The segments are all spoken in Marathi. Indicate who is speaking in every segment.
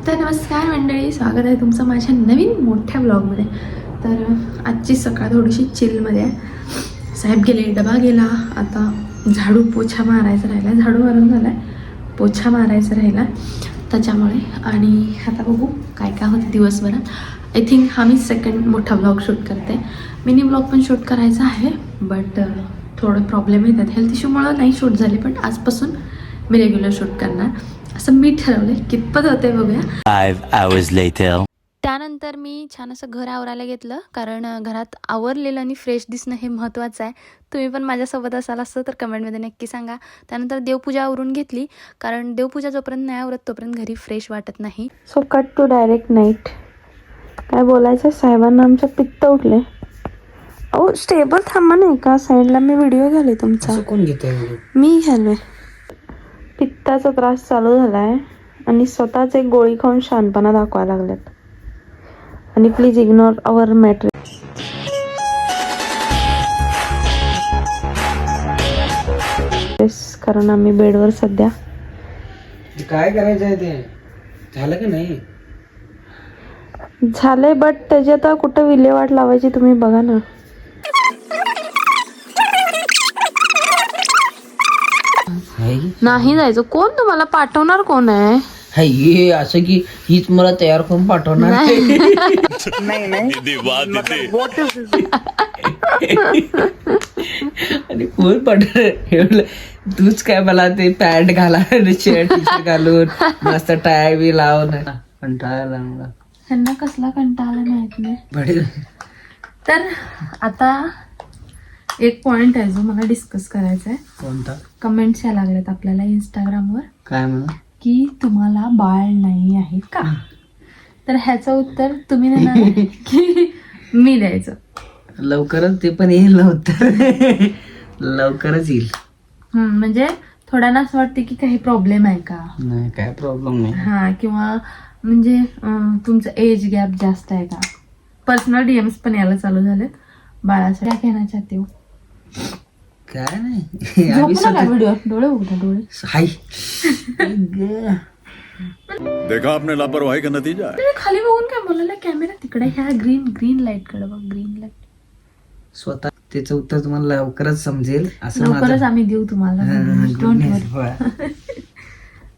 Speaker 1: तर नमस्कार मंडळी, स्वागत आहे तुमचं माझ्या नवीन मोठ्या ब्लॉगमध्ये. तर आजची सकाळ थोडीशी चिलमध्ये आहे. साहेब गेले, डबा गेला, आता झाडू पोछा मारायचा राहिला. झाडू मारून झाला आहे, पोछा मारायचा राहिला त्याच्यामुळे. आणि आता बघू काय काय होतं दिवसभरात. आय थिंक हा मी सेकंड मोठा ब्लॉग शूट करते. मिनी ब्लॉग पण शूट करायचा आहे, बट थोडं प्रॉब्लेम येतात. हेल्थ इश्यूमुळं नाही शूट झाले, पण आजपासून मी रेग्युलर शूट करणार असं मी ठरवलंय. कितपत होते बघूया.
Speaker 2: 5 hours later.
Speaker 1: त्यानंतर मी छान असं घर आवरायला घेतलं, कारण घरात आवरलेलं आणि फ्रेश दिसणं हे महत्त्वाचं आहे. तुम्ही पण माझ्यासोबत असाल असं तर कमेंटमध्ये नक्की सांगा. त्यानंतर देवपूजा आवरून घेतली, कारण देवपूजा जोपर्यंत नाही आवरत तोपर्यंत घरी फ्रेश वाटत नाही. So cut to direct night. काय बोलायचं साहेबांना, आमच्या पित्त उठले. अहो स्टेबल थांबा नाही का साईडला, मी व्हिडिओ घाले तुमचा.
Speaker 3: कोण घेतोय?
Speaker 1: मी घालोय. पित्ताचा त्रास चालू झालाय आणि स्वतःच एक गोळी खाऊन शानपणा दाखवायला लागल्यात. आणि प्लीज इग्नोर अवर मॅट्रिक्स. कारण आम्ही बेडवर सध्या.
Speaker 3: काय करायचं आहे ते झालं की नाही?
Speaker 1: झाले, बट त्याची आता कुठं विल्हेवाट लावायची तुम्ही बघा ना. नाही जायचं. कोण तुम्हाला पाठवणार, कोण आहे?
Speaker 3: हे असं की हीच मला तयार करून पाठवणार. आणि कोण पाठवणार? तूच काय मला ते पॅन्ट घाला, शर्ट घालून मस्त टाय बी लावून कंटाळा लागला.
Speaker 1: त्यांना कसला कंटाळा माहित नाही. तर आता एक पॉइंट आहे जो मला डिस्कस करायचा आहे.
Speaker 3: कोणता?
Speaker 1: कमेंट्स यायला लागल्यात आपल्याला इंस्टाग्रामवर
Speaker 3: काय म्हणून
Speaker 1: की तुम्हाला बाळ नाही आहे का. तर ह्याचं उत्तर तुम्ही देणार आहे की मी द्यायचं?
Speaker 3: लवकरच ते पण येईल नव्हतं. लवकरच येईल.
Speaker 1: म्हणजे थोड्यांना असं वाटते की काही प्रॉब्लेम आहे का.
Speaker 3: नाही, काय प्रॉब्लेम नाही.
Speaker 1: हा, किंवा म्हणजे तुमचं एज गॅप जास्त आहे का. पर्सनल डीएम्स पण यायला चालू झालेत बाळासाठी. काय कहना चाहते हो?
Speaker 3: काय नाही.
Speaker 1: व्हिडिओ डोळे उघडा, डोळे.
Speaker 3: हाय.
Speaker 4: देखा आपने लापरवाही का नतीजा है.
Speaker 1: तुम्ही खाली बघून काय बोलायला? कॅमेरा तिकडे, ह्या ग्रीन लाईट कडे बघ. Green light.
Speaker 3: स्वतः त्याचं उत्तर तुम्हाला लवकरच समजेल असं
Speaker 1: लवकरच आम्ही देऊ तुम्हाला. Don't worry.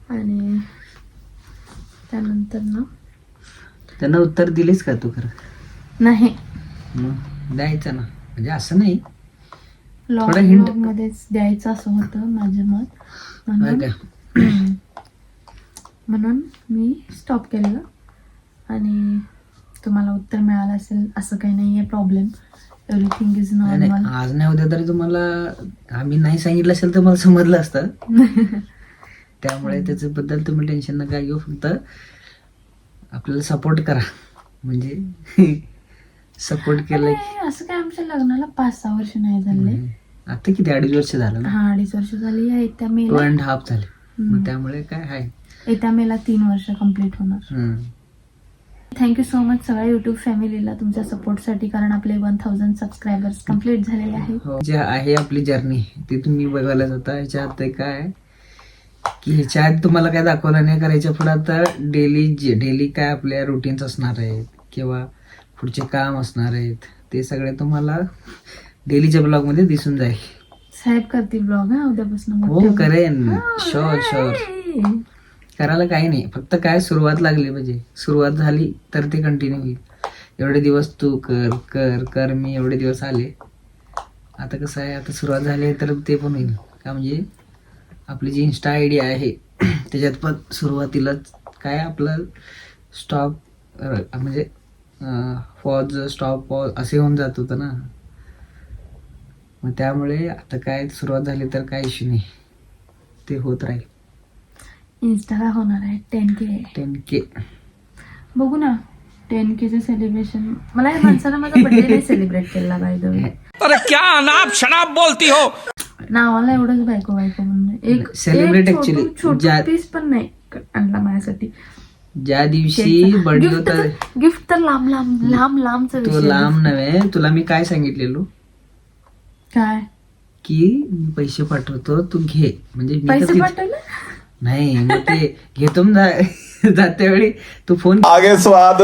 Speaker 1: आणि त्यानंतर ना
Speaker 3: त्यांना उत्तर दिलेच का तू? खरं
Speaker 1: नाही,
Speaker 3: मग द्यायचं ना, म्हणजे असं नाही,
Speaker 1: लॉग
Speaker 3: थोडं hint.
Speaker 1: मध्येच द्यायचं असं होतं माझं मत. म्हणून मी स्टॉप केलेलं. आणि तुम्हाला उत्तर मिळालं असेल असं काही नाहीये प्रॉब्लेम. Everything is normal.
Speaker 3: आज नाही उद्या तरी तुम्हाला आम्ही नाही सांगितलं असेल तर मला समजलं असतं. त्यामुळे त्याच्याबद्दल तुम्ही टेन्शन नका घेऊ. फक्त आपल्याला सपोर्ट करा. म्हणजे सपोर्ट केलं.
Speaker 1: असं काय आमच्या लग्नाला 5-6 वर्ष नाही झाले.
Speaker 3: आता किती 2.5 वर्ष झालं ना?
Speaker 1: 2.5 वर्ष झाली. येत्या
Speaker 3: 2.5
Speaker 1: मेला
Speaker 3: झाले. मग त्यामुळे काय आहे,
Speaker 1: येत्या मेला 3 वर्ष कम्प्लीट होणार. थँक्यू सो मच सगळ्या युट्यूब फॅमिलीला तुमच्या सपोर्टसाठी, कारण आपले 1000 सबस्क्रायबर्स कम्प्लीट झालेले आहे.
Speaker 3: जे आहे आपली जर्नी ते तुम्ही बघायला जाता. ह्याच्यात ते काय की ह्याच्या आत तुम्हाला काय दाखवलं नाही. करायच्या पुढे आता डेली काय आपल्या रुटीन्स असणार आहेत किंवा पुढचे काम असणार आहेत, ते सगळे तुम्हाला डेलीच्या ब्लॉग मध्ये दिसून जाईल.
Speaker 1: साहेब करतील ब्लॉग उद्यापासून.
Speaker 3: हो करेन, शुअर. करायला काही नाही, फक्त काय सुरुवात लागली पाहिजे. सुरुवात झाली तर ते कंटिन्यू होईल. एवढे दिवस तू कर मी एवढे दिवस आले. आता कसं आहे, आता सुरुवात झाली तर ते पण होईल का. म्हणजे आपली जी इंस्टा आयडी आहे त्याच्यात पण सुरुवातीलाच काय आपलं स्टॉप म्हणजे पॉज स्टॉप पॉज असे होऊन जात होतं ना. मग त्यामुळे आता काय सुरुवात झाली तर काय इश्यू नाही, ते होत राहील.
Speaker 1: इंस्टाला होणार आहे 10K. बघू ना 10Kचं सेलिब्रेशन. मला या माणसानं माझा बर्थडे नाही सेलिब्रेट केला पाहिजे.
Speaker 5: अरे क्या अनाप शनाप बोलती हो.
Speaker 1: नावाला एवढंच बायको म्हणून एक
Speaker 3: सेलिब्रेट ऍक्च्युली
Speaker 1: छोटा पीस पण नाही आणला माझ्यासाठी.
Speaker 3: ज्या दिवशी बर्थडे होता
Speaker 1: गिफ्ट तर लांबचं
Speaker 3: तो लांब नव्हे. तुला मी काय सांगितलेलो
Speaker 1: काय
Speaker 3: की मी पैसे पाठवतो तू घे. म्हणजे मी
Speaker 1: पैसे
Speaker 3: तर
Speaker 1: पाठवले.
Speaker 3: नाही मग ते घेतो ना जाते वेळी तू फोन
Speaker 4: आगे स्वाद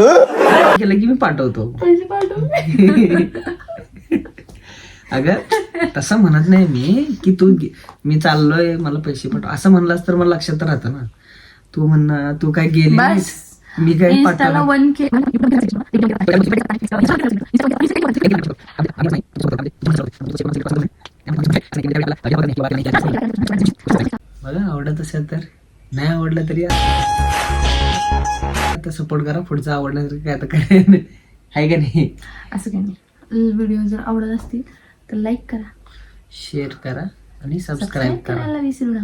Speaker 3: केलं की मी पाठवतो.
Speaker 1: पैसे पाठव.
Speaker 3: अगं तसं म्हणत नाही मी की मी चाललोय मला पैसे पाठव असं म्हणलास तर मला लक्षात राहतं ना. तू म्हणणं तू काय गेली नाहीस, मी काय
Speaker 1: इन्स्टाला
Speaker 3: पाठवलं
Speaker 1: 1K.
Speaker 3: बघा आवडत असेल तर, नाही आवडलं तरी आता सपोर्ट करा. पुढचं आवडलं तर काय आता काय आहे का नाही.
Speaker 1: असं काही नाही. व्हिडिओ जर आवडत असतील तर लाईक करा,
Speaker 3: शेअर करा आणि सबस्क्राईब करा.
Speaker 1: करायला विसरू नका.